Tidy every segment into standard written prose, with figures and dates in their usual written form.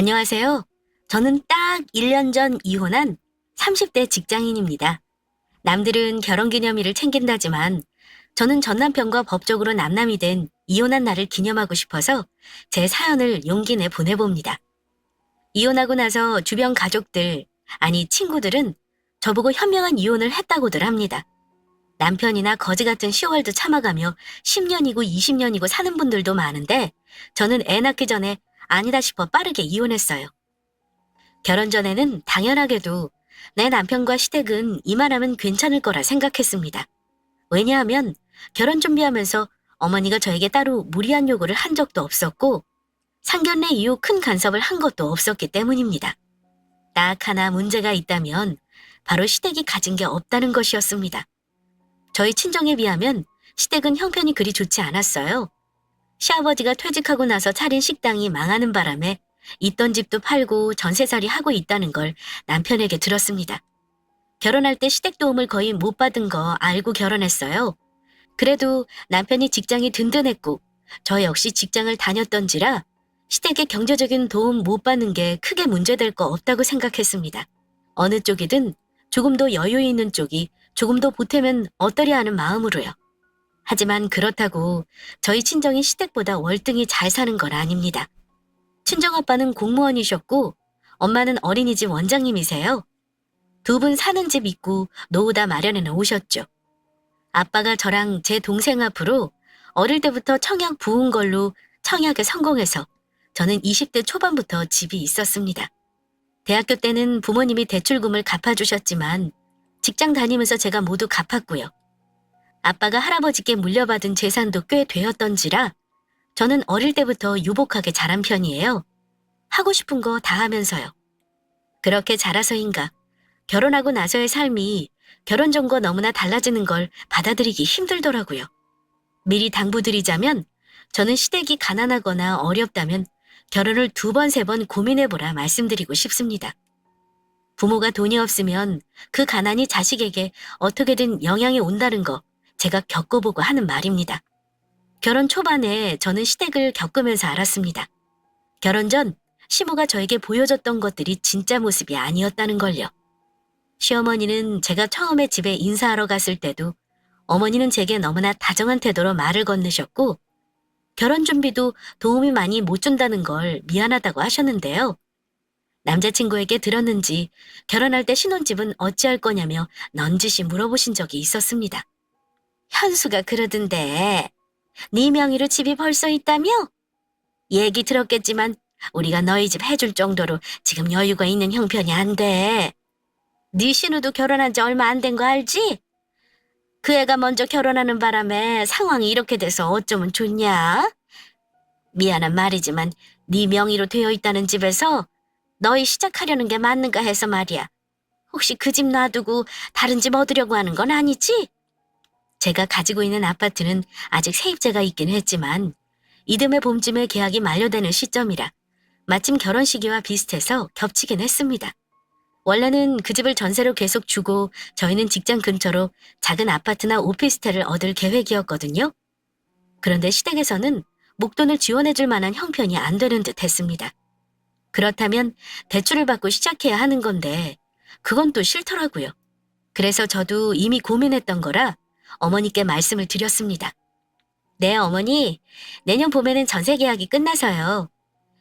안녕하세요. 저는 딱 1년 전 이혼한 30대 직장인입니다. 남들은 결혼기념일을 챙긴다지만 저는 전 남편과 법적으로 남남이 된 이혼한 날을 기념하고 싶어서 제 사연을 용기 내 보내봅니다. 이혼하고 나서 주변 가족들, 아니 친구들은 저보고 현명한 이혼을 했다고들 합니다. 남편이나 거지 같은 시월도 참아가며 10년이고 20년이고 사는 분들도 많은데 저는 애 낳기 전에 아니다 싶어 빠르게 이혼했어요. 결혼 전에는 당연하게도 내 남편과 시댁은 이만하면 괜찮을 거라 생각했습니다. 왜냐하면 결혼 준비하면서 어머니가 저에게 따로 무리한 요구를 한 적도 없었고 상견례 이후 큰 간섭을 한 것도 없었기 때문입니다. 딱 하나 문제가 있다면 바로 시댁이 가진 게 없다는 것이었습니다. 저희 친정에 비하면 시댁은 형편이 그리 좋지 않았어요. 시아버지가 퇴직하고 나서 차린 식당이 망하는 바람에 있던 집도 팔고 전세살이 하고 있다는 걸 남편에게 들었습니다. 결혼할 때 시댁 도움을 거의 못 받은 거 알고 결혼했어요. 그래도 남편이 직장이 든든했고 저 역시 직장을 다녔던지라 시댁의 경제적인 도움 못 받는 게 크게 문제될 거 없다고 생각했습니다. 어느 쪽이든 조금 더 여유 있는 쪽이 조금 더 보태면 어떠려 하는 마음으로요. 하지만 그렇다고 저희 친정이 시댁보다 월등히 잘 사는 건 아닙니다. 친정아빠는 공무원이셨고 엄마는 어린이집 원장님이세요. 두 분 사는 집 있고 노후 다 마련해 놓으셨죠. 아빠가 저랑 제 동생 앞으로 어릴 때부터 청약 부은 걸로 청약에 성공해서 저는 20대 초반부터 집이 있었습니다. 대학교 때는 부모님이 대출금을 갚아주셨지만 직장 다니면서 제가 모두 갚았고요. 아빠가 할아버지께 물려받은 재산도 꽤 되었던지라 저는 어릴 때부터 유복하게 자란 편이에요. 하고 싶은 거 다 하면서요. 그렇게 자라서인가 결혼하고 나서의 삶이 결혼 전과 너무나 달라지는 걸 받아들이기 힘들더라고요. 미리 당부드리자면 저는 시댁이 가난하거나 어렵다면 결혼을 2번, 3번 고민해보라 말씀드리고 싶습니다. 부모가 돈이 없으면 그 가난이 자식에게 어떻게든 영향이 온다는 거 제가 겪어보고 하는 말입니다. 결혼 초반에 저는 시댁을 겪으면서 알았습니다. 결혼 전 시모가 저에게 보여줬던 것들이 진짜 모습이 아니었다는 걸요. 시어머니는 제가 처음에 집에 인사하러 갔을 때도 어머니는 제게 너무나 다정한 태도로 말을 건네셨고 결혼 준비도 도움이 많이 못 준다는 걸 미안하다고 하셨는데요. 남자친구에게 들었는지 결혼할 때 신혼집은 어찌할 거냐며 넌지시 물어보신 적이 있었습니다. 현수가 그러던데 네 명의로 집이 벌써 있다며? 얘기 들었겠지만 우리가 너희 집 해줄 정도로 지금 여유가 있는 형편이 안 돼. 네 신우도 결혼한 지 얼마 안 된 거 알지? 그 애가 먼저 결혼하는 바람에 상황이 이렇게 돼서 어쩌면 좋냐? 미안한 말이지만 네 명의로 되어 있다는 집에서 너희 시작하려는 게 맞는가 해서 말이야. 혹시 그 집 놔두고 다른 집 얻으려고 하는 건 아니지? 제가 가지고 있는 아파트는 아직 세입자가 있긴 했지만 이듬해 봄쯤에 계약이 만료되는 시점이라 마침 결혼 시기와 비슷해서 겹치긴 했습니다. 원래는 그 집을 전세로 계속 주고 저희는 직장 근처로 작은 아파트나 오피스텔을 얻을 계획이었거든요. 그런데 시댁에서는 목돈을 지원해줄 만한 형편이 안 되는 듯 했습니다. 그렇다면 대출을 받고 시작해야 하는 건데 그건 또 싫더라고요. 그래서 저도 이미 고민했던 거라 어머니께 말씀을 드렸습니다. 네, 어머니. 내년 봄에는 전세 계약이 끝나서요.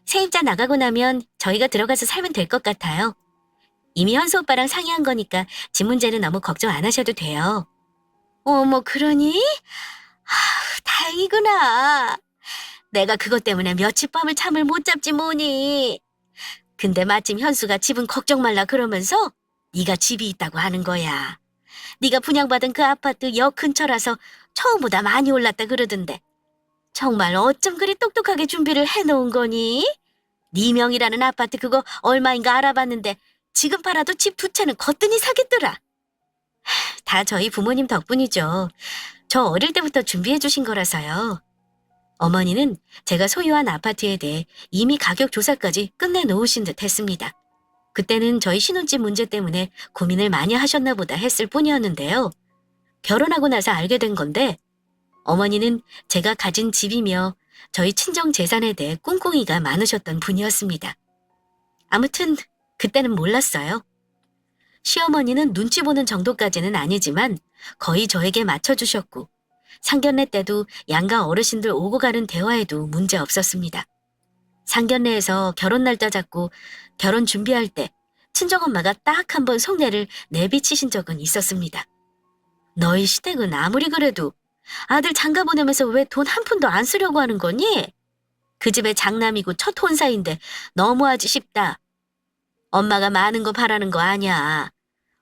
세입자 나가고 나면 저희가 들어가서 살면 될 것 같아요. 이미 현수 오빠랑 상의한 거니까 집 문제는 너무 걱정 안 하셔도 돼요. 어머, 그러니? 다행이구나. 내가 그것 때문에 며칠 밤을 잠을 못 잡지 뭐니. 근데 마침 현수가 집은 걱정 말라 그러면서 네가 집이 있다고 하는 거야. 네가 분양받은 그 아파트 역 근처라서 처음보다 많이 올랐다 그러던데. 정말 어쩜 그리 똑똑하게 준비를 해놓은 거니? 네 명이라는 아파트 그거 얼마인가 알아봤는데 지금 팔아도 집 2채는 거뜬히 사겠더라. 다 저희 부모님 덕분이죠. 저 어릴 때부터 준비해 주신 거라서요. 어머니는 제가 소유한 아파트에 대해 이미 가격 조사까지 끝내놓으신 듯 했습니다. 그때는 저희 신혼집 문제 때문에 고민을 많이 하셨나 보다 했을 뿐이었는데요. 결혼하고 나서 알게 된 건데 어머니는 제가 가진 집이며 저희 친정 재산에 대해 꿍꿍이가 많으셨던 분이었습니다. 아무튼 그때는 몰랐어요. 시어머니는 눈치 보는 정도까지는 아니지만 거의 저에게 맞춰주셨고 상견례 때도 양가 어르신들 오고 가는 대화에도 문제 없었습니다. 상견례에서 결혼 날짜 잡고 결혼 준비할 때 친정엄마가 딱 한 번 속내를 내비치신 적은 있었습니다. 너희 시댁은 아무리 그래도 아들 장가 보내면서 왜 돈 한 푼도 안 쓰려고 하는 거니? 그 집의 장남이고 첫 혼사인데 너무하지 싶다. 엄마가 많은 거 바라는 거 아니야.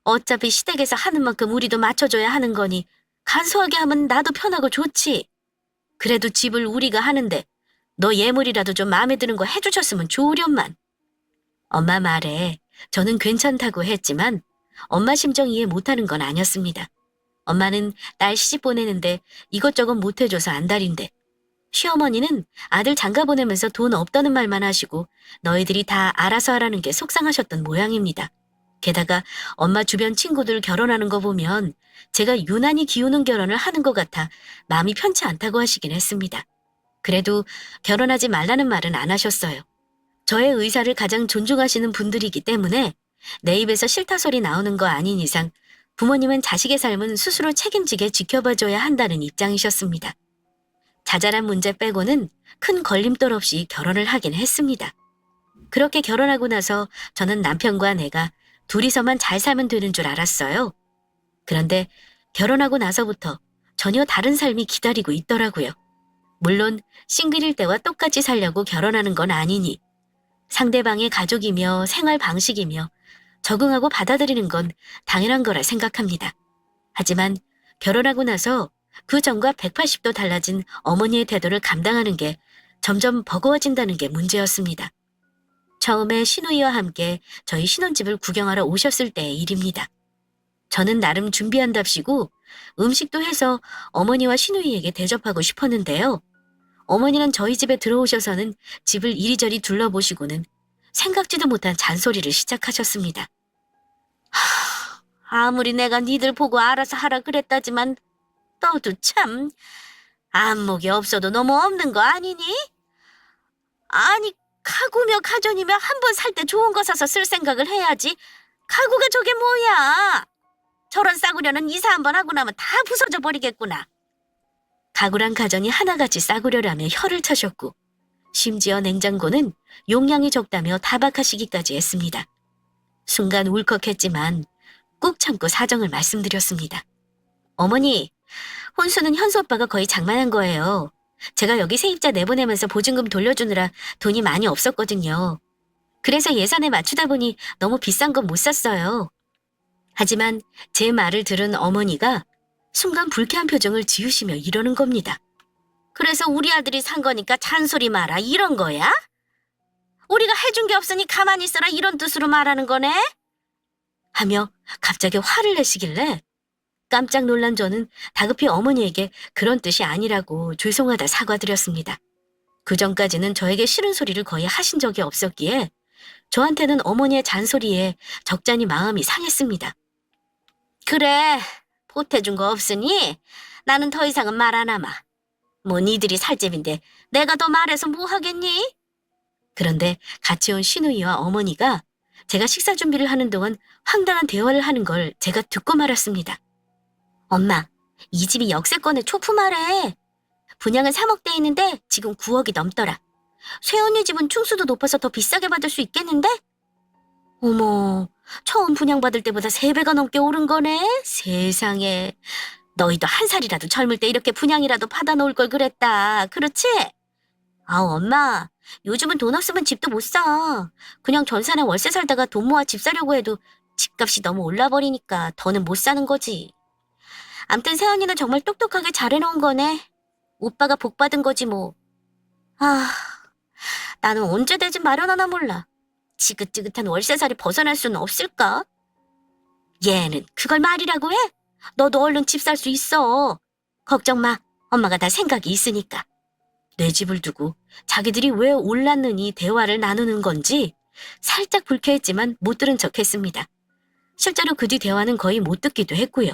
어차피 시댁에서 하는 만큼 우리도 맞춰줘야 하는 거니 간소하게 하면 나도 편하고 좋지. 그래도 집을 우리가 하는데 너 예물이라도 좀 마음에 드는 거 해주셨으면 좋으련만. 엄마 말에 저는 괜찮다고 했지만 엄마 심정 이해 못하는 건 아니었습니다. 엄마는 딸 시집 보내는데 이것저것 못해줘서 안달인데 시어머니는 아들 장가 보내면서 돈 없다는 말만 하시고 너희들이 다 알아서 하라는 게 속상하셨던 모양입니다. 게다가 엄마 주변 친구들 결혼하는 거 보면 제가 유난히 기우는 결혼을 하는 것 같아 마음이 편치 않다고 하시긴 했습니다. 그래도 결혼하지 말라는 말은 안 하셨어요. 저의 의사를 가장 존중하시는 분들이기 때문에 내 입에서 싫다 소리 나오는 거 아닌 이상 부모님은 자식의 삶은 스스로 책임지게 지켜봐줘야 한다는 입장이셨습니다. 자잘한 문제 빼고는 큰 걸림돌 없이 결혼을 하긴 했습니다. 그렇게 결혼하고 나서 저는 남편과 내가 둘이서만 잘 살면 되는 줄 알았어요. 그런데 결혼하고 나서부터 전혀 다른 삶이 기다리고 있더라고요. 물론 싱글일 때와 똑같이 살려고 결혼하는 건 아니니 상대방의 가족이며 생활 방식이며 적응하고 받아들이는 건 당연한 거라 생각합니다. 하지만 결혼하고 나서 그 전과 180도 달라진 어머니의 태도를 감당하는 게 점점 버거워진다는 게 문제였습니다. 처음에 시누이와 함께 저희 신혼집을 구경하러 오셨을 때의 일입니다. 저는 나름 준비한답시고 음식도 해서 어머니와 시누이에게 대접하고 싶었는데요. 어머니는 저희 집에 들어오셔서는 집을 이리저리 둘러보시고는 생각지도 못한 잔소리를 시작하셨습니다. 아무리 내가 니들 보고 알아서 하라 그랬다지만 너도 참 안목이 없어도 너무 없는 거 아니니? 아니 가구며 가전이며 한 번 살 때 좋은 거 사서 쓸 생각을 해야지. 가구가 저게 뭐야? 저런 싸구려는 이사 한 번 하고 나면 다 부서져 버리겠구나. 가구랑 가전이 하나같이 싸구려라며 혀를 차셨고 심지어 냉장고는 용량이 적다며 타박하시기까지 했습니다. 순간 울컥했지만 꾹 참고 사정을 말씀드렸습니다. 어머니, 혼수는 현수 오빠가 거의 장만한 거예요. 제가 여기 세입자 내보내면서 보증금 돌려주느라 돈이 많이 없었거든요. 그래서 예산에 맞추다 보니 너무 비싼 건 못 샀어요. 하지만 제 말을 들은 어머니가 순간 불쾌한 표정을 지으시며 이러는 겁니다. 그래서 우리 아들이 산 거니까 잔소리 마라 이런 거야? 우리가 해준 게 없으니 가만히 있어라 이런 뜻으로 말하는 거네? 하며 갑자기 화를 내시길래 깜짝 놀란 저는 다급히 어머니에게 그런 뜻이 아니라고 죄송하다 사과드렸습니다. 그전까지는 저에게 싫은 소리를 거의 하신 적이 없었기에 저한테는 어머니의 잔소리에 적잖이 마음이 상했습니다. 그래, 보태준 거 없으니 나는 더 이상은 말 안 하마. 뭐 니들이 살 집인데 내가 더 말해서 뭐 하겠니? 그런데 같이 온 시누이와 어머니가 제가 식사 준비를 하는 동안 황당한 대화를 하는 걸 제가 듣고 말았습니다. 엄마, 이 집이 역세권에 초품하래. 분양은 3억대 있는데 지금 9억이 넘더라. 쇠언니 집은 충수도 높아서 더 비싸게 받을 수 있겠는데? 어머, 처음 분양받을 때보다 3배가 넘게 오른 거네? 세상에. 너희도 한 살이라도 젊을 때 이렇게 분양이라도 받아놓을 걸 그랬다. 그렇지? 아우, 엄마. 요즘은 돈 없으면 집도 못 사. 그냥 전세나 월세 살다가 돈 모아 집 사려고 해도 집값이 너무 올라버리니까 더는 못 사는 거지. 암튼 새언니는 정말 똑똑하게 잘해놓은 거네. 오빠가 복 받은 거지 뭐. 아, 나는 언제 내 집 마련하나 몰라. 지긋지긋한 월세살이 벗어날 수는 없을까? 얘는 그걸 말이라고 해? 너도 얼른 집 살 수 있어. 걱정 마. 엄마가 다 생각이 있으니까. 내 집을 두고 자기들이 왜 올랐느니 대화를 나누는 건지 살짝 불쾌했지만 못 들은 척했습니다. 실제로 그 뒤 대화는 거의 못 듣기도 했고요.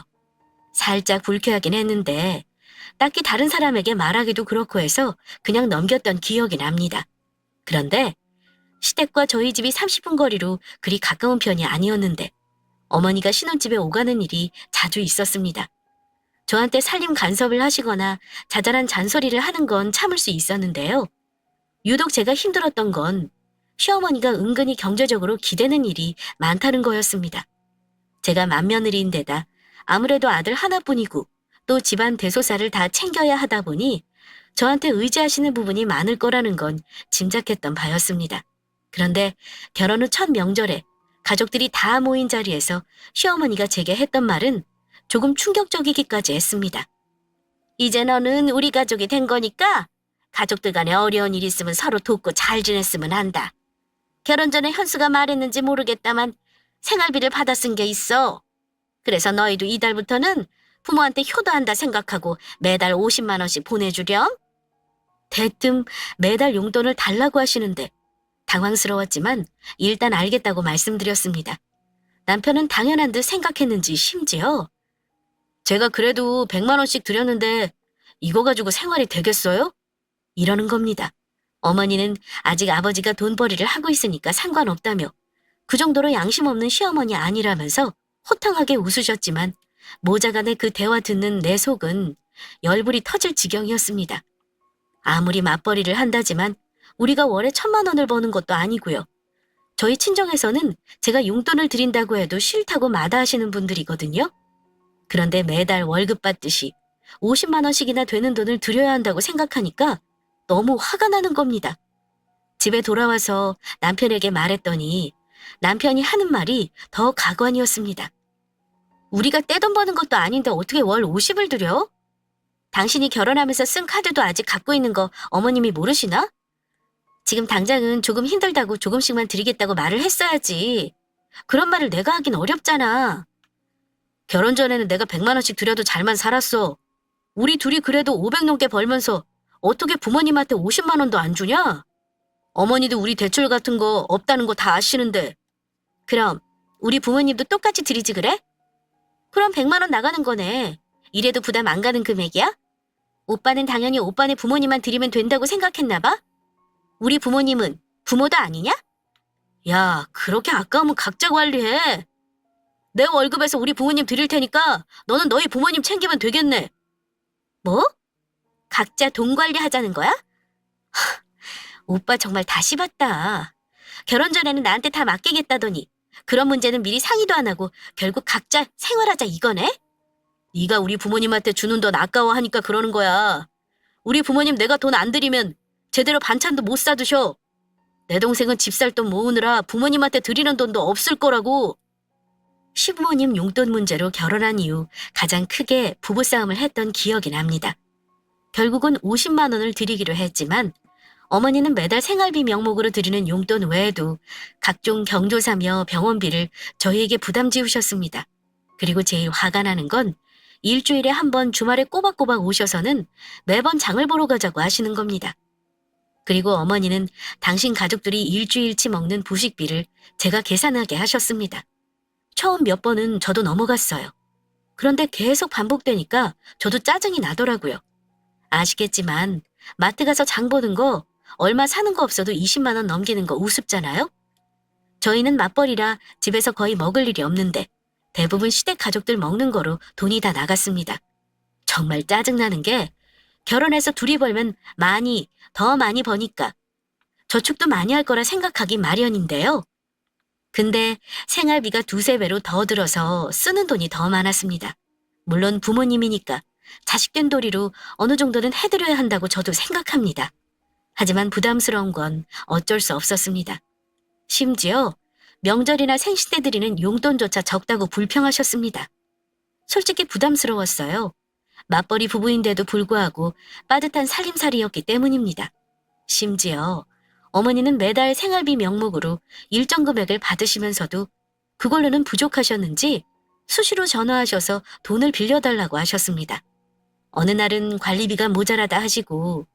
살짝 불쾌하긴 했는데 딱히 다른 사람에게 말하기도 그렇고 해서 그냥 넘겼던 기억이 납니다. 그런데 시댁과 저희 집이 30분 거리로 그리 가까운 편이 아니었는데 어머니가 신혼집에 오가는 일이 자주 있었습니다. 저한테 살림 간섭을 하시거나 자잘한 잔소리를 하는 건 참을 수 있었는데요. 유독 제가 힘들었던 건 시어머니가 은근히 경제적으로 기대는 일이 많다는 거였습니다. 제가 맏며느리인데다 아무래도 아들 하나뿐이고 또 집안 대소사를 다 챙겨야 하다 보니 저한테 의지하시는 부분이 많을 거라는 건 짐작했던 바였습니다. 그런데 결혼 후 첫 명절에 가족들이 다 모인 자리에서 시어머니가 제게 했던 말은 조금 충격적이기까지 했습니다. 이제 너는 우리 가족이 된 거니까 가족들 간에 어려운 일 있으면 서로 돕고 잘 지냈으면 한다. 결혼 전에 현수가 말했는지 모르겠다만 생활비를 받아 쓴 게 있어. 그래서 너희도 이달부터는 부모한테 효도한다 생각하고 매달 50만 원씩 보내주렴. 대뜸 매달 용돈을 달라고 하시는데 당황스러웠지만 일단 알겠다고 말씀드렸습니다. 남편은 당연한 듯 생각했는지 심지어 제가 그래도 100만 원씩 드렸는데 이거 가지고 생활이 되겠어요? 이러는 겁니다. 어머니는 아직 아버지가 돈벌이를 하고 있으니까 상관없다며 그 정도로 양심 없는 시어머니 아니라면서 호탕하게 웃으셨지만 모자간의 그 대화 듣는 내 속은 열불이 터질 지경이었습니다. 아무리 맞벌이를 한다지만 우리가 월에 1,000만 원을 버는 것도 아니고요. 저희 친정에서는 제가 용돈을 드린다고 해도 싫다고 마다하시는 분들이거든요. 그런데 매달 월급 받듯이 50만 원씩이나 되는 돈을 드려야 한다고 생각하니까 너무 화가 나는 겁니다. 집에 돌아와서 남편에게 말했더니 남편이 하는 말이 더 가관이었습니다. 우리가 떼돈 버는 것도 아닌데 어떻게 월 50을 드려? 당신이 결혼하면서 쓴 카드도 아직 갖고 있는 거 어머님이 모르시나? 지금 당장은 조금 힘들다고 조금씩만 드리겠다고 말을 했어야지. 그런 말을 내가 하긴 어렵잖아. 결혼 전에는 내가 100만 원씩 드려도 잘만 살았어. 우리 둘이 그래도 500 넘게 벌면서 어떻게 부모님한테 50만 원도 안 주냐? 어머니도 우리 대출 같은 거 없다는 거 다 아시는데. 그럼 우리 부모님도 똑같이 드리지 그래? 그럼 100만 원 나가는 거네. 이래도 부담 안 가는 금액이야? 오빠는 당연히 오빠네 부모님만 드리면 된다고 생각했나 봐? 우리 부모님은 부모도 아니냐? 야, 그렇게 아까우면 각자 관리해. 내 월급에서 우리 부모님 드릴 테니까 너는 너희 부모님 챙기면 되겠네. 뭐? 각자 돈 관리하자는 거야? 오빠 정말 다시 봤다. 결혼 전에는 나한테 다 맡기겠다더니 그런 문제는 미리 상의도 안 하고 결국 각자 생활하자 이거네? 네가 우리 부모님한테 주는 돈 아까워하니까 그러는 거야. 우리 부모님 내가 돈 안 드리면 제대로 반찬도 못 사드셔. 내 동생은 집 살 돈 모으느라 부모님한테 드리는 돈도 없을 거라고. 시부모님 용돈 문제로 결혼한 이후 가장 크게 부부싸움을 했던 기억이 납니다. 결국은 50만 원을 드리기로 했지만 어머니는 매달 생활비 명목으로 드리는 용돈 외에도 각종 경조사며 병원비를 저희에게 부담 지우셨습니다. 그리고 제일 화가 나는 건 일주일에 한 번 주말에 꼬박꼬박 오셔서는 매번 장을 보러 가자고 하시는 겁니다. 그리고 어머니는 당신 가족들이 일주일치 먹는 부식비를 제가 계산하게 하셨습니다. 처음 몇 번은 저도 넘어갔어요. 그런데 계속 반복되니까 저도 짜증이 나더라고요. 아시겠지만 마트 가서 장 보는 거 얼마 사는 거 없어도 20만 원 넘기는 거 우습잖아요? 저희는 맞벌이라 집에서 거의 먹을 일이 없는데 대부분 시댁 가족들 먹는 거로 돈이 다 나갔습니다. 정말 짜증나는 게 결혼해서 둘이 벌면 더 많이 버니까 저축도 많이 할 거라 생각하기 마련인데요. 근데 생활비가 2~3배로 더 들어서 쓰는 돈이 더 많았습니다. 물론 부모님이니까 자식된 도리로 어느 정도는 해드려야 한다고 저도 생각합니다. 하지만 부담스러운 건 어쩔 수 없었습니다. 심지어 명절이나 생신 때 드리는 용돈조차 적다고 불평하셨습니다. 솔직히 부담스러웠어요. 맞벌이 부부인데도 불구하고 빠듯한 살림살이였기 때문입니다. 심지어 어머니는 매달 생활비 명목으로 일정 금액을 받으시면서도 그걸로는 부족하셨는지 수시로 전화하셔서 돈을 빌려달라고 하셨습니다. 어느 날은 관리비가 모자라다 하시고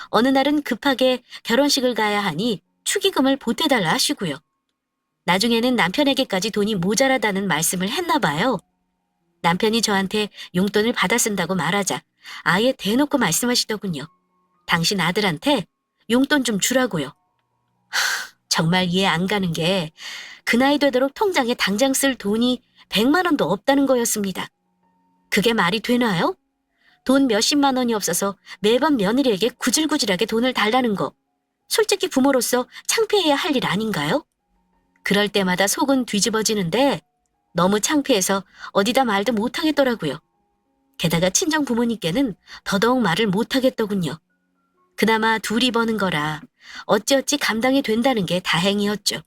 어느 날은 급하게 결혼식을 가야 하니 축의금을 보태달라 하시고요. 나중에는 남편에게까지 돈이 모자라다는 말씀을 했나 봐요. 남편이 저한테 용돈을 받아 쓴다고 말하자 아예 대놓고 말씀하시더군요. 당신 아들한테 용돈 좀 주라고요. 정말 이해 안 가는 게 그 나이 되도록 통장에 당장 쓸 돈이 100만 원도 없다는 거였습니다. 그게 말이 되나요? 돈 몇십만 원이 없어서 매번 며느리에게 구질구질하게 돈을 달라는 거. 솔직히 부모로서 창피해야 할 일 아닌가요? 그럴 때마다 속은 뒤집어지는데 너무 창피해서 어디다 말도 못하겠더라고요. 게다가 친정 부모님께는 더더욱 말을 못하겠더군요. 그나마 둘이 버는 거라 어찌어찌 감당이 된다는 게 다행이었죠.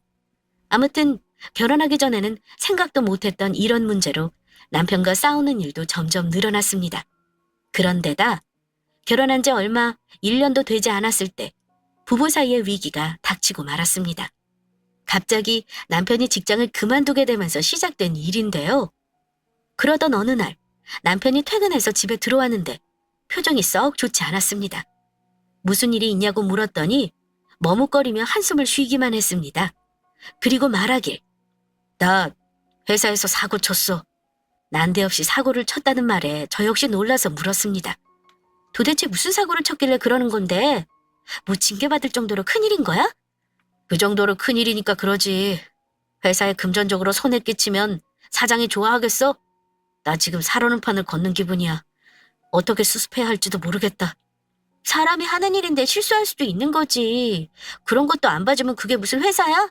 아무튼 결혼하기 전에는 생각도 못했던 이런 문제로 남편과 싸우는 일도 점점 늘어났습니다. 그런데다 결혼한 지 얼마 1년도 되지 않았을 때 부부 사이의 위기가 닥치고 말았습니다. 갑자기 남편이 직장을 그만두게 되면서 시작된 일인데요. 그러던 어느 날 남편이 퇴근해서 집에 들어왔는데 표정이 썩 좋지 않았습니다. 무슨 일이 있냐고 물었더니 머뭇거리며 한숨을 쉬기만 했습니다. 그리고 말하길, 나 회사에서 사고 쳤어. 난데없이 사고를 쳤다는 말에 저 역시 놀라서 물었습니다. 도대체 무슨 사고를 쳤길래 그러는 건데? 뭐 징계받을 정도로 큰일인 거야? 그 정도로 큰일이니까 그러지. 회사에 금전적으로 손해 끼치면 사장이 좋아하겠어? 나 지금 살어는 판을 걷는 기분이야. 어떻게 수습해야 할지도 모르겠다. 사람이 하는 일인데 실수할 수도 있는 거지. 그런 것도 안 봐주면 그게 무슨 회사야?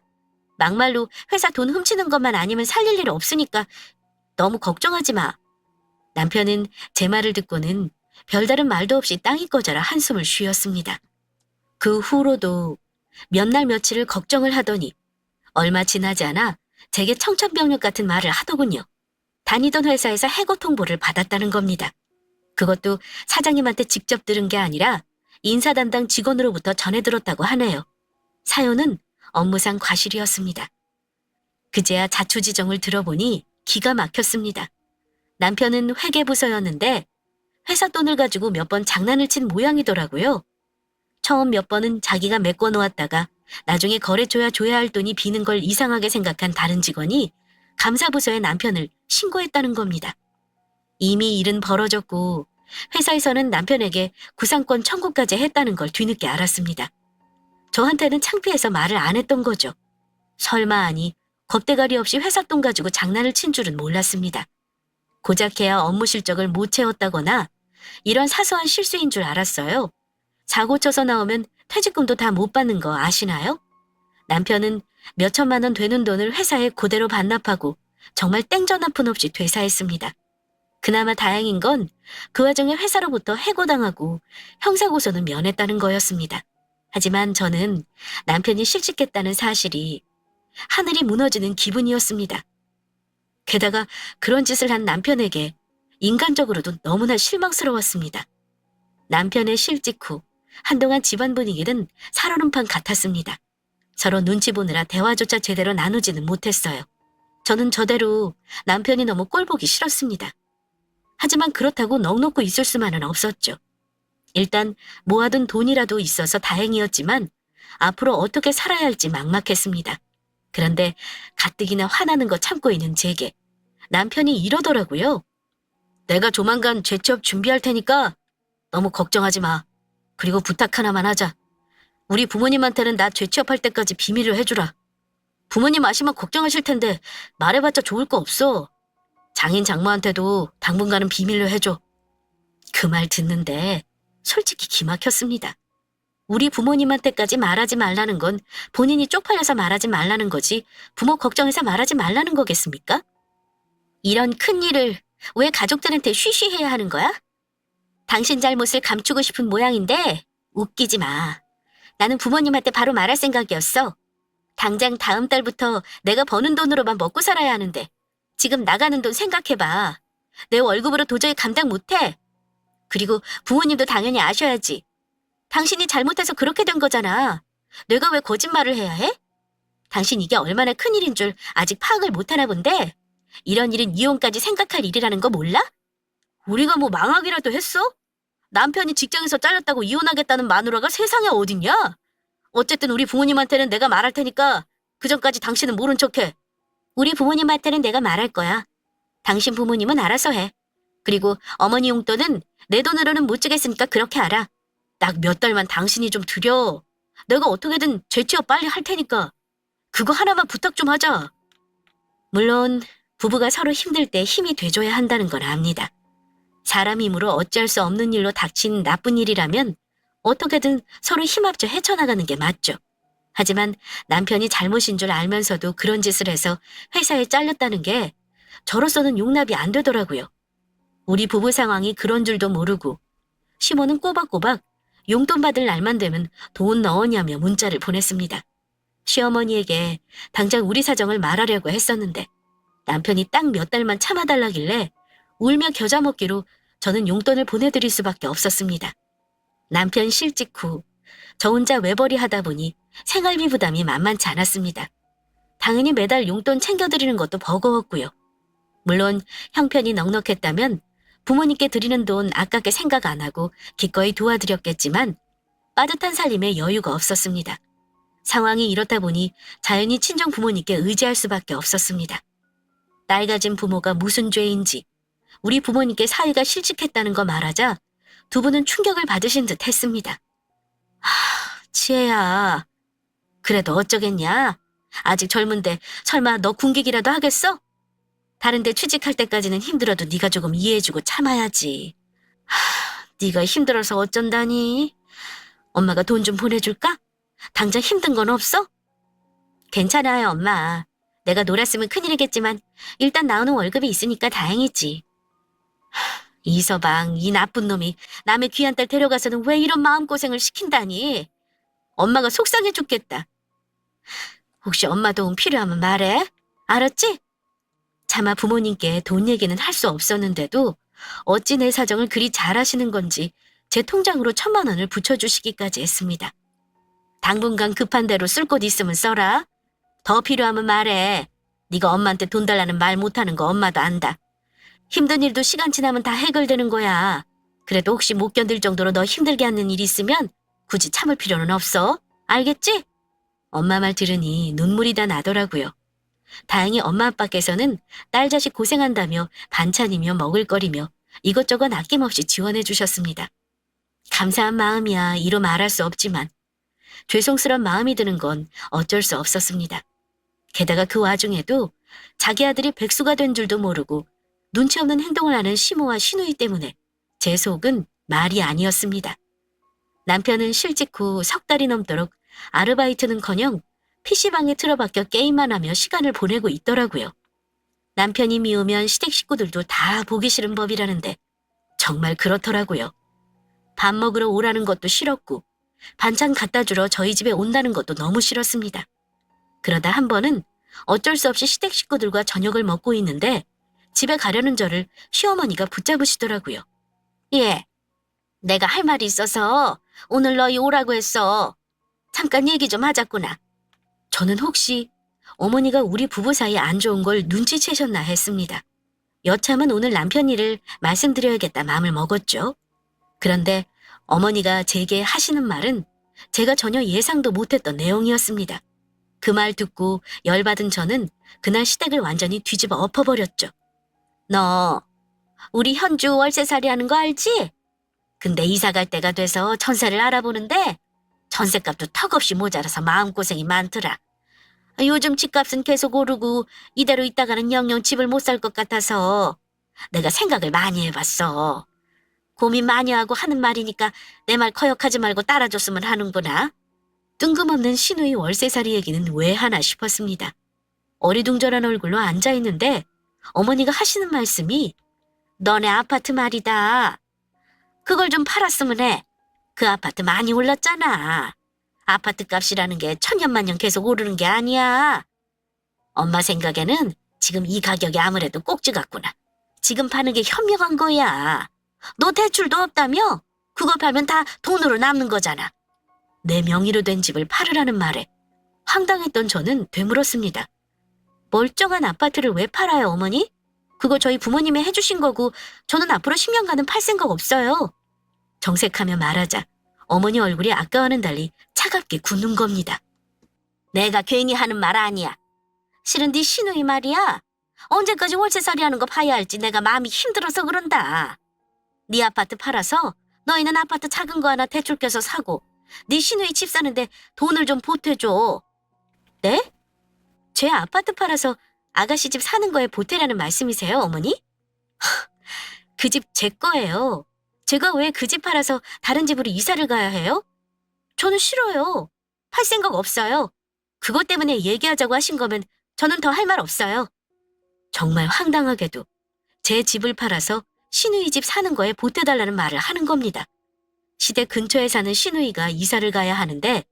막말로 회사 돈 훔치는 것만 아니면 살릴 일 없으니까 너무 걱정하지 마. 남편은 제 말을 듣고는 별다른 말도 없이 땅이 꺼져라 한숨을 쉬었습니다. 그 후로도 몇 날 며칠을 걱정을 하더니 얼마 지나지 않아 제게 청천벽력 같은 말을 하더군요. 다니던 회사에서 해고 통보를 받았다는 겁니다. 그것도 사장님한테 직접 들은 게 아니라 인사 담당 직원으로부터 전해 들었다고 하네요. 사연은 업무상 과실이었습니다. 그제야 자초지정을 들어보니 기가 막혔습니다. 남편은 회계부서였는데 회사 돈을 가지고 몇 번 장난을 친 모양이더라고요. 처음 몇 번은 자기가 메꿔놓았다가 나중에 거래줘야 줘야 할 돈이 비는 걸 이상하게 생각한 다른 직원이 감사부서에 남편을 신고했다는 겁니다. 이미 일은 벌어졌고 회사에서는 남편에게 구상권 청구까지 했다는 걸 뒤늦게 알았습니다. 저한테는 창피해서 말을 안 했던 거죠. 설마 하니 겁대가리 없이 회사 돈 가지고 장난을 친 줄은 몰랐습니다. 고작해야 업무 실적을 못 채웠다거나 이런 사소한 실수인 줄 알았어요. 사고 쳐서 나오면 퇴직금도 다 못 받는 거 아시나요? 남편은 몇 천만 원 되는 돈을 회사에 그대로 반납하고 정말 땡전 한 푼 없이 퇴사했습니다. 그나마 다행인 건 그 와중에 회사로부터 해고당하고 형사고소는 면했다는 거였습니다. 하지만 저는 남편이 실직했다는 사실이 하늘이 무너지는 기분이었습니다. 게다가 그런 짓을 한 남편에게 인간적으로도 너무나 실망스러웠습니다. 남편의 실직 후 한동안 집안 분위기는 살얼음판 같았습니다. 서로 눈치 보느라 대화조차 제대로 나누지는 못했어요. 저는 저대로 남편이 너무 꼴보기 싫었습니다. 하지만 그렇다고 넋놓고 있을 수만은 없었죠. 일단 모아둔 돈이라도 있어서 다행이었지만 앞으로 어떻게 살아야 할지 막막했습니다. 그런데 가뜩이나 화나는 거 참고 있는 제게 남편이 이러더라고요. 내가 조만간 재취업 준비할 테니까 너무 걱정하지 마. 그리고 부탁 하나만 하자. 우리 부모님한테는 나 재취업할 때까지 비밀로 해주라. 부모님 아시면 걱정하실 텐데 말해봤자 좋을 거 없어. 장인 장모한테도 당분간은 비밀로 해줘. 그 말 듣는데 솔직히 기막혔습니다. 우리 부모님한테까지 말하지 말라는 건 본인이 쪽팔려서 말하지 말라는 거지 부모 걱정해서 말하지 말라는 거겠습니까? 이런 큰일을 왜 가족들한테 쉬쉬해야 하는 거야? 당신 잘못을 감추고 싶은 모양인데 웃기지 마. 나는 부모님한테 바로 말할 생각이었어. 당장 다음 달부터 내가 버는 돈으로만 먹고 살아야 하는데 지금 나가는 돈 생각해봐. 내 월급으로 도저히 감당 못해. 그리고 부모님도 당연히 아셔야지. 당신이 잘못해서 그렇게 된 거잖아. 내가 왜 거짓말을 해야 해? 당신 이게 얼마나 큰일인 줄 아직 파악을 못하나 본데 이런 일은 이혼까지 생각할 일이라는 거 몰라? 우리가 뭐 망하기라도 했어? 남편이 직장에서 잘렸다고 이혼하겠다는 마누라가 세상에 어딨냐? 어쨌든 우리 부모님한테는 내가 말할 테니까 그 전까지 당신은 모른 척해. 우리 부모님한테는 내가 말할 거야. 당신 부모님은 알아서 해. 그리고 어머니 용돈은 내 돈으로는 못 주겠으니까 그렇게 알아. 딱 몇 달만 당신이 좀 드려. 내가 어떻게든 재취업 빨리 할 테니까. 그거 하나만 부탁 좀 하자. 물론 부부가 서로 힘들 때 힘이 돼줘야 한다는 건 압니다. 사람 힘으로 어찌할 수 없는 일로 닥친 나쁜 일이라면 어떻게든 서로 힘합쳐 헤쳐나가는 게 맞죠. 하지만 남편이 잘못인 줄 알면서도 그런 짓을 해서 회사에 잘렸다는 게 저로서는 용납이 안 되더라고요. 우리 부부 상황이 그런 줄도 모르고 시모는 꼬박꼬박 용돈 받을 날만 되면 돈 넣었냐며 문자를 보냈습니다. 시어머니에게 당장 우리 사정을 말하려고 했었는데 남편이 딱 몇 달만 참아달라길래 울며 겨자 먹기로 저는 용돈을 보내드릴 수밖에 없었습니다. 남편 실직 후 저 혼자 외벌이 하다 보니 생활비 부담이 만만치 않았습니다. 당연히 매달 용돈 챙겨드리는 것도 버거웠고요. 물론 형편이 넉넉했다면 부모님께 드리는 돈 아깝게 생각 안 하고 기꺼이 도와드렸겠지만 빠듯한 살림에 여유가 없었습니다. 상황이 이렇다 보니 자연히 친정 부모님께 의지할 수밖에 없었습니다. 딸 가진 부모가 무슨 죄인지 우리 부모님께 사위가 실직했다는 거 말하자 두 분은 충격을 받으신 듯 했습니다. 지혜야, 그래도 어쩌겠냐? 아직 젊은데 설마 너 군기기라도 하겠어? 다른 데 취직할 때까지는 힘들어도 네가 조금 이해해주고 참아야지. 네가 힘들어서 어쩐다니? 엄마가 돈 좀 보내줄까? 당장 힘든 건 없어? 괜찮아요, 엄마. 내가 놀았으면 큰일이겠지만 일단 나오는 월급이 있으니까 다행이지. 이서방, 이 나쁜 놈이 남의 귀한 딸 데려가서는 왜 이런 마음고생을 시킨다니? 엄마가 속상해 죽겠다. 혹시 엄마 도움 필요하면 말해. 알았지? 차마 부모님께 돈 얘기는 할 수 없었는데도 어찌 내 사정을 그리 잘 아시는 건지 제 통장으로 1,000만 원을 붙여주시기까지 했습니다. 당분간 급한 대로 쓸 곳 있으면 써라. 더 필요하면 말해. 네가 엄마한테 돈 달라는 말 못하는 거 엄마도 안다. 힘든 일도 시간 지나면 다 해결되는 거야. 그래도 혹시 못 견딜 정도로 너 힘들게 하는 일이 있으면 굳이 참을 필요는 없어. 알겠지? 엄마 말 들으니 눈물이 다 나더라고요. 다행히 엄마 아빠께서는 딸 자식 고생한다며 반찬이며 먹을거리며 이것저것 아낌없이 지원해 주셨습니다. 감사한 마음이야 이로 말할 수 없지만 죄송스런 마음이 드는 건 어쩔 수 없었습니다. 게다가 그 와중에도 자기 아들이 백수가 된 줄도 모르고 눈치 없는 행동을 하는 시모와 시누이 때문에 제 속은 말이 아니었습니다. 남편은 실직 후 3달이 넘도록 아르바이트는커녕 PC방에 틀어박혀 게임만 하며 시간을 보내고 있더라고요. 남편이 미우면 시댁 식구들도 다 보기 싫은 법이라는데 정말 그렇더라고요. 밥 먹으러 오라는 것도 싫었고 반찬 갖다 주러 저희 집에 온다는 것도 너무 싫었습니다. 그러다 한 번은 어쩔 수 없이 시댁 식구들과 저녁을 먹고 있는데 집에 가려는 저를 시어머니가 붙잡으시더라고요. 예, 내가 할 말이 있어서 오늘 너희 오라고 했어. 잠깐 얘기 좀 하자꾸나. 저는 혹시 어머니가 우리 부부 사이에 안 좋은 걸 눈치채셨나 했습니다. 여참은 오늘 남편 일을 말씀드려야겠다 마음을 먹었죠. 그런데 어머니가 제게 하시는 말은 제가 전혀 예상도 못했던 내용이었습니다. 그 말 듣고 열받은 저는 그날 시댁을 완전히 뒤집어 엎어버렸죠. 너 우리 현주 월세살이 하는 거 알지? 근데 이사 갈 때가 돼서 전세를 알아보는데 전세값도 턱없이 모자라서 마음고생이 많더라. 요즘 집값은 계속 오르고 이대로 있다가는 영영 집을 못 살 것 같아서 내가 생각을 많이 해봤어. 고민 많이 하고 하는 말이니까 내 말 거역하지 말고 따라줬으면 하는구나. 뜬금없는 시누이 월세살이 얘기는 왜 하나 싶었습니다. 어리둥절한 얼굴로 앉아있는데 어머니가 하시는 말씀이 너네 아파트 말이다. 그걸 좀 팔았으면 해. 그 아파트 많이 올랐잖아. 아파트 값이라는 게 천년만년 계속 오르는 게 아니야. 엄마 생각에는 지금 이 가격이 아무래도 꼭지 같구나. 지금 파는 게 현명한 거야. 너 대출도 없다며? 그거 팔면 다 돈으로 남는 거잖아. 내 명의로 된 집을 팔으라는 말에 황당했던 저는 되물었습니다. 멀쩡한 아파트를 왜 팔아요, 어머니? 그거 저희 부모님이 해주신 거고 저는 앞으로 10년간은 팔 생각 없어요. 정색하며 말하자 어머니 얼굴이 아까와는 달리 차갑게 굳는 겁니다. 내가 괜히 하는 말 아니야. 실은 네 시누이 말이야. 언제까지 월세살이 하는 거 봐야 할지 내가 마음이 힘들어서 그런다. 네 아파트 팔아서 너희는 아파트 작은 거 하나 대출 껴서 사고 네 시누이 집 사는데 돈을 좀 보태줘. 네? 제 아파트 팔아서 아가씨 집 사는 거에 보태라는 말씀이세요, 어머니? 그 집 제 거예요. 제가 왜 그 집 팔아서 다른 집으로 이사를 가야 해요? 저는 싫어요. 팔 생각 없어요. 그것 때문에 얘기하자고 하신 거면 저는 더 할 말 없어요. 정말 황당하게도 제 집을 팔아서 시누이 집 사는 거에 보태달라는 말을 하는 겁니다. 시댁 근처에 사는 시누이가 이사를 가야 하는데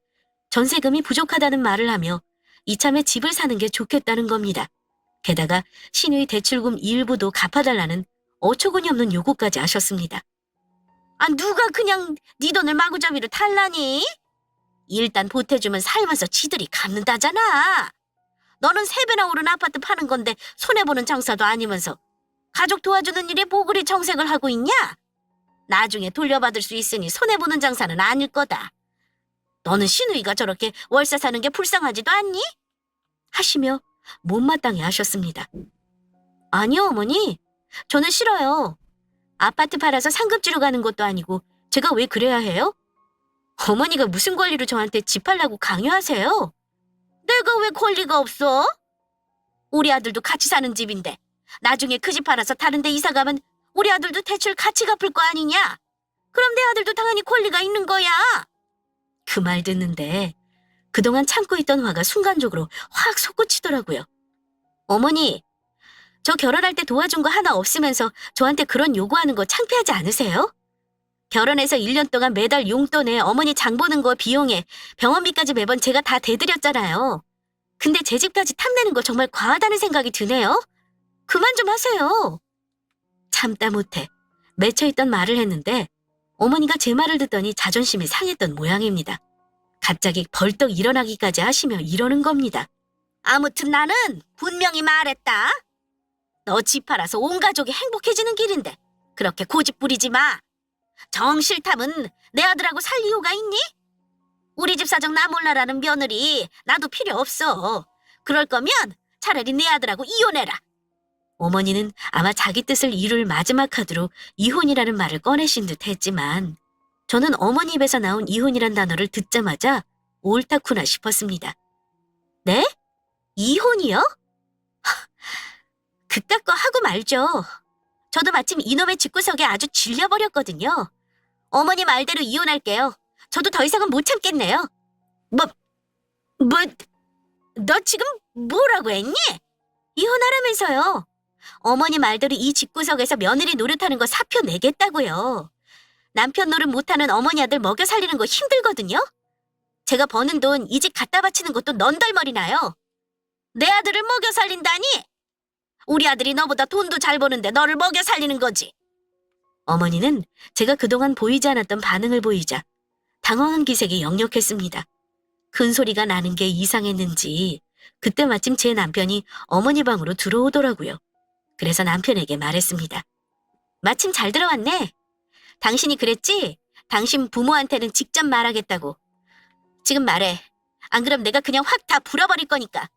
전세금이 부족하다는 말을 하며 이참에 집을 사는 게 좋겠다는 겁니다. 게다가 시누이 대출금 일부도 갚아달라는 어처구니 없는 요구까지 하셨습니다. 아, 누가 그냥 네 돈을 마구잡이로 탈라니? 일단 보태주면 살면서 지들이 갚는다잖아. 너는 3배나 오른 아파트 파는 건데 손해보는 장사도 아니면서 가족 도와주는 일에 뭐 그리 정색을 하고 있냐? 나중에 돌려받을 수 있으니 손해보는 장사는 아닐 거다. 너는 시누이가 저렇게 월세 사는 게 불쌍하지도 않니? 하시며 못마땅해 하셨습니다. 아니요, 어머니. 저는 싫어요. 아파트 팔아서 상급지로 가는 것도 아니고 제가 왜 그래야 해요? 어머니가 무슨 권리로 저한테 집 팔라고 강요하세요? 내가 왜 권리가 없어? 우리 아들도 같이 사는 집인데 나중에 그 집 팔아서 다른 데 이사 가면 우리 아들도 대출 같이 갚을 거 아니냐? 그럼 내 아들도 당연히 권리가 있는 거야. 그 말 듣는데 그동안 참고 있던 화가 순간적으로 확 솟구치더라고요. 어머니, 저 결혼할 때 도와준 거 하나 없으면서 저한테 그런 요구하는 거 창피하지 않으세요? 결혼해서 1년 동안 매달 용돈에 어머니 장 보는 거 비용에 병원비까지 매번 제가 다 대드렸잖아요. 근데 제 집까지 탐내는 거 정말 과하다는 생각이 드네요. 그만 좀 하세요. 참다 못해 맺혀있던 말을 했는데 어머니가 제 말을 듣더니 자존심이 상했던 모양입니다. 갑자기 벌떡 일어나기까지 하시며 이러는 겁니다. 아무튼 나는 분명히 말했다. 너 집 팔아서 온 가족이 행복해지는 길인데 그렇게 고집 부리지 마. 정 싫다면 내 아들하고 살 이유가 있니? 우리 집 사정 나 몰라라는 며느리 나도 필요 없어. 그럴 거면 차라리 내 아들하고 이혼해라. 어머니는 아마 자기 뜻을 이룰 마지막 카드로 이혼이라는 말을 꺼내신 듯 했지만 저는 어머니 입에서 나온 이혼이란 단어를 듣자마자 옳다구나 싶었습니다. 네? 이혼이요? 그깟 거 하고 말죠. 저도 마침 이놈의 집구석에 아주 질려버렸거든요. 어머니 말대로 이혼할게요. 저도 더 이상은 못 참겠네요. 너 지금 뭐라고 했니? 이혼하라면서요. 어머니 말대로 이 집구석에서 며느리 노릇하는 거 사표 내겠다고요. 남편 노릇 못하는 어머니 아들 먹여 살리는 거 힘들거든요. 제가 버는 돈 이 집 갖다 바치는 것도 넌덜머리 나요. 내 아들을 먹여 살린다니? 우리 아들이 너보다 돈도 잘 버는데 너를 먹여 살리는 거지. 어머니는 제가 그동안 보이지 않았던 반응을 보이자 당황한 기색이 역력했습니다. 큰 소리가 나는 게 이상했는지 그때 마침 제 남편이 어머니 방으로 들어오더라고요. 그래서 남편에게 말했습니다. 마침 잘 들어왔네. 당신이 그랬지? 당신 부모한테는 직접 말하겠다고. 지금 말해. 안 그럼 내가 그냥 확 다 불어버릴 거니까.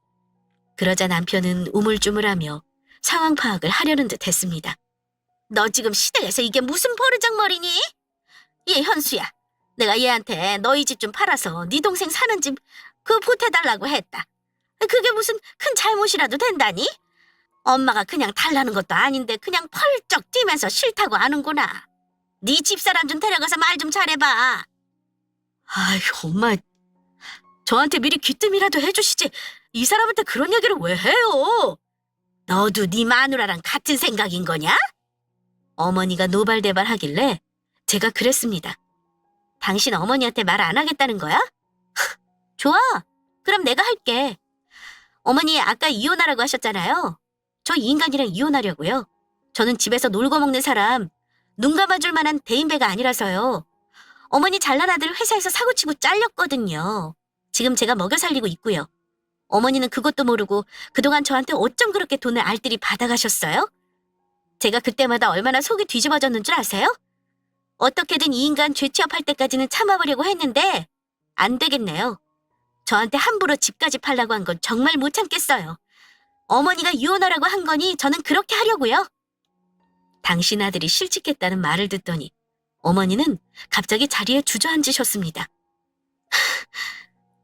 그러자 남편은 우물쭈물하며 상황 파악을 하려는 듯 했습니다. 너 지금 시댁에서 이게 무슨 버르장머리니? 얘 현수야. 내가 얘한테 너희 집 좀 팔아서 네 동생 사는 집 그거 보태달라고 했다. 그게 무슨 큰 잘못이라도 된다니? 엄마가 그냥 달라는 것도 아닌데 그냥 펄쩍 뛰면서 싫다고 하는구나. 네 집사람 좀 데려가서 말 좀 잘해봐. 아이, 엄마. 저한테 미리 귀뜸이라도 해주시지. 이 사람한테 그런 얘기를 왜 해요? 너도 네 마누라랑 같은 생각인 거냐? 어머니가 노발대발 하길래 제가 그랬습니다. 당신 어머니한테 말 안 하겠다는 거야? 좋아. 그럼 내가 할게. 어머니 아까 이혼하라고 하셨잖아요. 저 이 인간이랑 이혼하려고요. 저는 집에서 놀고 먹는 사람, 눈 감아줄 만한 대인배가 아니라서요. 어머니 잘난 아들 회사에서 사고치고 잘렸거든요. 지금 제가 먹여 살리고 있고요. 어머니는 그것도 모르고 그동안 저한테 어쩜 그렇게 돈을 알뜰히 받아가셨어요? 제가 그때마다 얼마나 속이 뒤집어졌는 줄 아세요? 어떻게든 이 인간 죄 취업할 때까지는 참아보려고 했는데 안 되겠네요. 저한테 함부로 집까지 팔라고 한 건 정말 못 참겠어요. 어머니가 이혼하라고 한 거니 저는 그렇게 하려고요. 당신 아들이 실직했다는 말을 듣더니 어머니는 갑자기 자리에 주저앉으셨습니다.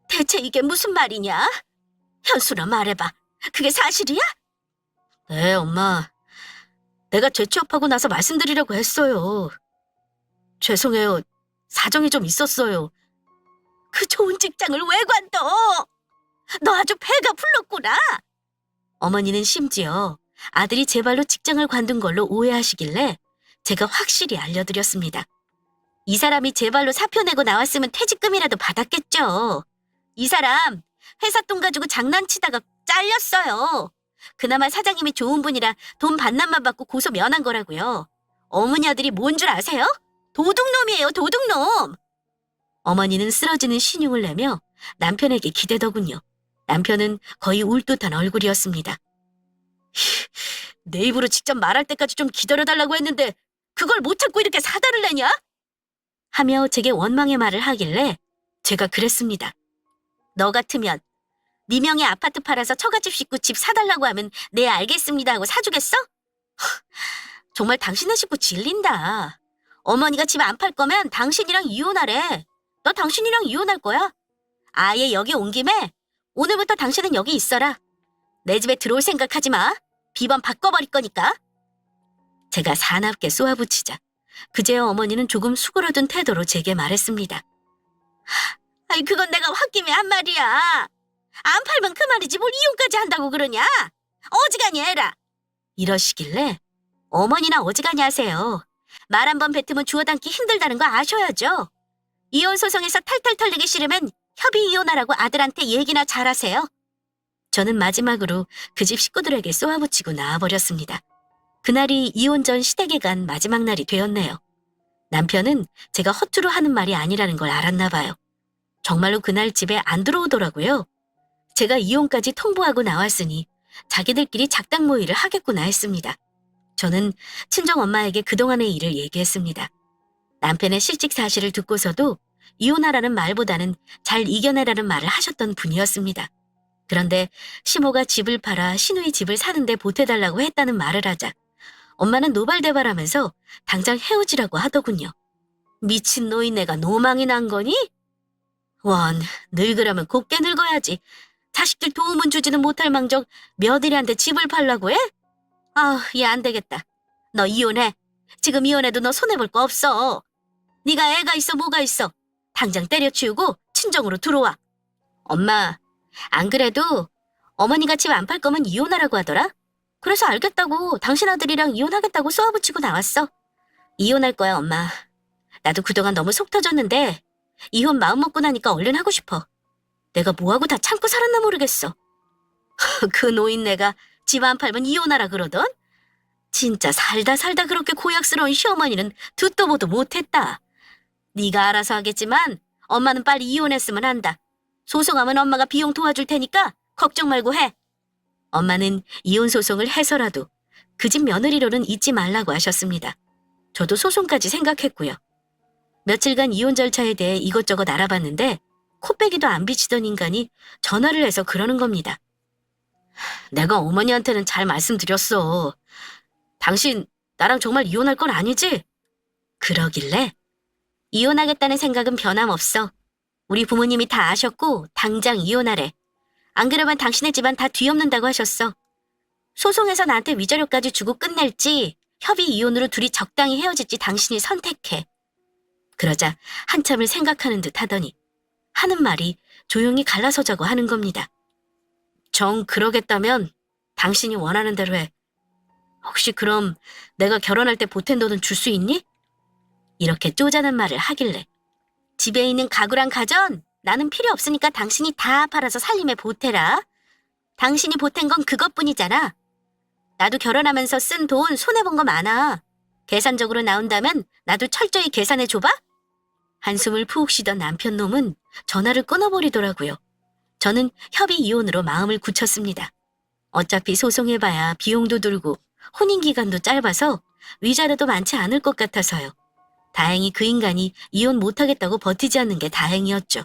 대체 이게 무슨 말이냐? 현수나 말해봐. 그게 사실이야? 네, 엄마. 내가 재취업하고 나서 말씀드리려고 했어요. 죄송해요. 사정이 좀 있었어요. 그 좋은 직장을 왜 관둬? 너 아주 배가 불렀구나. 어머니는 심지어 아들이 제 발로 직장을 관둔 걸로 오해하시길래 제가 확실히 알려드렸습니다. 이 사람이 제 발로 사표 내고 나왔으면 퇴직금이라도 받았겠죠. 이 사람 회사 돈 가지고 장난치다가 잘렸어요. 그나마 사장님이 좋은 분이라 돈 반납만 받고 고소 면한 거라고요. 어머니 아들이 뭔 줄 아세요? 도둑놈이에요, 도둑놈. 어머니는 쓰러지는 신용을 내며 남편에게 기대더군요. 남편은 거의 울 듯한 얼굴이었습니다. 내 입으로 직접 말할 때까지 좀 기다려달라고 했는데 그걸 못 참고 이렇게 사달을 내냐? 하며 제게 원망의 말을 하길래 제가 그랬습니다. 너 같으면 네 명의 아파트 팔아서 처갓집 식구 집 사달라고 하면 네 알겠습니다 하고 사주겠어? 정말 당신네 식구 질린다. 어머니가 집 안 팔 거면 당신이랑 이혼하래. 너 당신이랑 이혼할 거야. 아예 여기 온 김에 오늘부터 당신은 여기 있어라. 내 집에 들어올 생각하지 마. 비번 바꿔버릴 거니까. 제가 사납게 쏘아붙이자 그제야 어머니는 조금 수그러든 태도로 제게 말했습니다. 아이 그건 내가 홧김에 한 말이야. 안 팔면 그만이지 뭘 이혼까지 한다고 그러냐. 어지간히 해라. 이러시길래 어머니나 어지간히 하세요. 말 한 번 뱉으면 주워 담기 힘들다는 거 아셔야죠. 이혼 소송에서 탈탈 털리기 싫으면 협의 이혼하라고 아들한테 얘기나 잘하세요. 저는 마지막으로 그 집 식구들에게 쏘아붙이고 나와버렸습니다. 그날이 이혼 전 시댁에 간 마지막 날이 되었네요. 남편은 제가 허투루 하는 말이 아니라는 걸 알았나 봐요. 정말로 그날 집에 안 들어오더라고요. 제가 이혼까지 통보하고 나왔으니 자기들끼리 작당 모의를 하겠구나 했습니다. 저는 친정엄마에게 그동안의 일을 얘기했습니다. 남편의 실직 사실을 듣고서도 이혼하라는 말보다는 잘 이겨내라는 말을 하셨던 분이었습니다. 그런데 시모가 집을 팔아 시누이 집을 사는데 보태달라고 했다는 말을 하자 엄마는 노발대발하면서 당장 헤어지라고 하더군요. 미친 노인네가 노망이 난 거니? 원, 늙으려면 곱게 늙어야지. 자식들 도움은 주지는 못할 망정 며느리한테 집을 팔라고 해? 아, 얘 안 되겠다. 너 이혼해. 지금 이혼해도 너 손해볼 거 없어. 네가 애가 있어 뭐가 있어. 당장 때려치우고 친정으로 들어와. 엄마, 안 그래도 어머니가 집 안 팔 거면 이혼하라고 하더라. 그래서 알겠다고 당신 아들이랑 이혼하겠다고 쏘아붙이고 나왔어. 이혼할 거야 엄마. 나도 그동안 너무 속 터졌는데 이혼 마음 먹고 나니까 얼른 하고 싶어. 내가 뭐하고 다 참고 살았나 모르겠어. 그 노인네가 집 안 팔면 이혼하라 그러던? 진짜 살다 그렇게 고약스러운 시어머니는 듣도 보도 못했다. 네가 알아서 하겠지만 엄마는 빨리 이혼했으면 한다. 소송하면 엄마가 비용 도와줄 테니까 걱정 말고 해. 엄마는 이혼 소송을 해서라도 그 집 며느리로는 잊지 말라고 하셨습니다. 저도 소송까지 생각했고요. 며칠간 이혼 절차에 대해 이것저것 알아봤는데 코빼기도 안 비치던 인간이 전화를 해서 그러는 겁니다. 내가 어머니한테는 잘 말씀드렸어. 당신 나랑 정말 이혼할 건 아니지? 그러길래 이혼하겠다는 생각은 변함없어. 우리 부모님이 다 아셨고 당장 이혼하래. 안 그러면 당신의 집안 다 뒤엎는다고 하셨어. 소송에서 나한테 위자료까지 주고 끝낼지 협의 이혼으로 둘이 적당히 헤어질지 당신이 선택해. 그러자 한참을 생각하는 듯 하더니 하는 말이 조용히 갈라서자고 하는 겁니다. 정 그러겠다면 당신이 원하는 대로 해. 혹시 그럼 내가 결혼할 때 보탠 돈은 줄 수 있니? 이렇게 쪼잔한 말을 하길래 집에 있는 가구랑 가전 나는 필요 없으니까 당신이 다 팔아서 살림에 보태라. 당신이 보탠 건 그것뿐이잖아. 나도 결혼하면서 쓴 돈 손해본 거 많아. 계산적으로 나온다면 나도 철저히 계산해 줘봐? 한숨을 푹 쉬던 남편 놈은 전화를 끊어버리더라고요. 저는 협의 이혼으로 마음을 굳혔습니다. 어차피 소송해봐야 비용도 들고 혼인기간도 짧아서 위자료도 많지 않을 것 같아서요. 다행히 그 인간이 이혼 못하겠다고 버티지 않는 게 다행이었죠.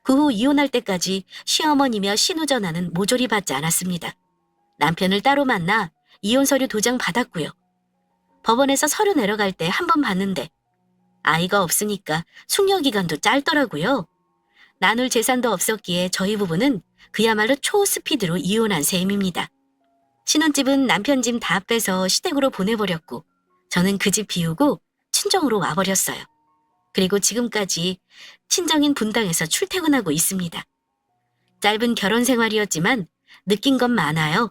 그 후 이혼할 때까지 시어머니며 신우 전화는 모조리 받지 않았습니다. 남편을 따로 만나 이혼 서류 도장 받았고요. 법원에서 서류 내려갈 때 한 번 봤는데 아이가 없으니까 숙려기간도 짧더라고요. 나눌 재산도 없었기에 저희 부부는 그야말로 초스피드로 이혼한 셈입니다. 신혼집은 남편 짐 다 빼서 시댁으로 보내버렸고 저는 그 집 비우고 친정으로 와버렸어요. 그리고 지금까지 친정인 분당에서 출퇴근하고 있습니다. 짧은 결혼 생활이었지만 느낀 건 많아요.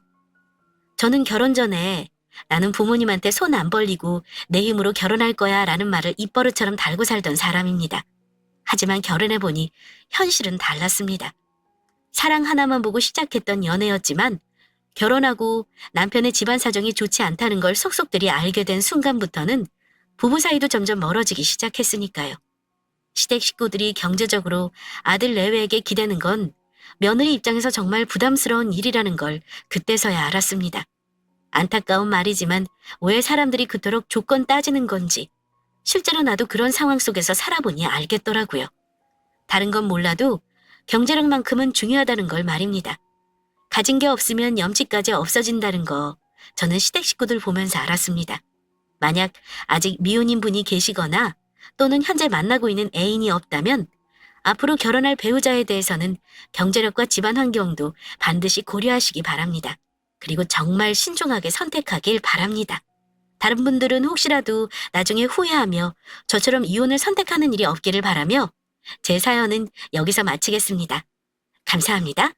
저는 결혼 전에 나는 부모님한테 손 안 벌리고 내 힘으로 결혼할 거야 라는 말을 입버릇처럼 달고 살던 사람입니다. 하지만 결혼해보니 현실은 달랐습니다. 사랑 하나만 보고 시작했던 연애였지만 결혼하고 남편의 집안 사정이 좋지 않다는 걸 속속들이 알게 된 순간부터는 부부 사이도 점점 멀어지기 시작했으니까요. 시댁 식구들이 경제적으로 아들 내외에게 기대는 건 며느리 입장에서 정말 부담스러운 일이라는 걸 그때서야 알았습니다. 안타까운 말이지만 왜 사람들이 그토록 조건 따지는 건지 실제로 나도 그런 상황 속에서 살아보니 알겠더라고요. 다른 건 몰라도 경제력만큼은 중요하다는 걸 말입니다. 가진 게 없으면 염치까지 없어진다는 거 저는 시댁 식구들 보면서 알았습니다. 만약 아직 미혼인 분이 계시거나 또는 현재 만나고 있는 애인이 없다면 앞으로 결혼할 배우자에 대해서는 경제력과 집안 환경도 반드시 고려하시기 바랍니다. 그리고 정말 신중하게 선택하길 바랍니다. 다른 분들은 혹시라도 나중에 후회하며 저처럼 이혼을 선택하는 일이 없기를 바라며 제 사연은 여기서 마치겠습니다. 감사합니다.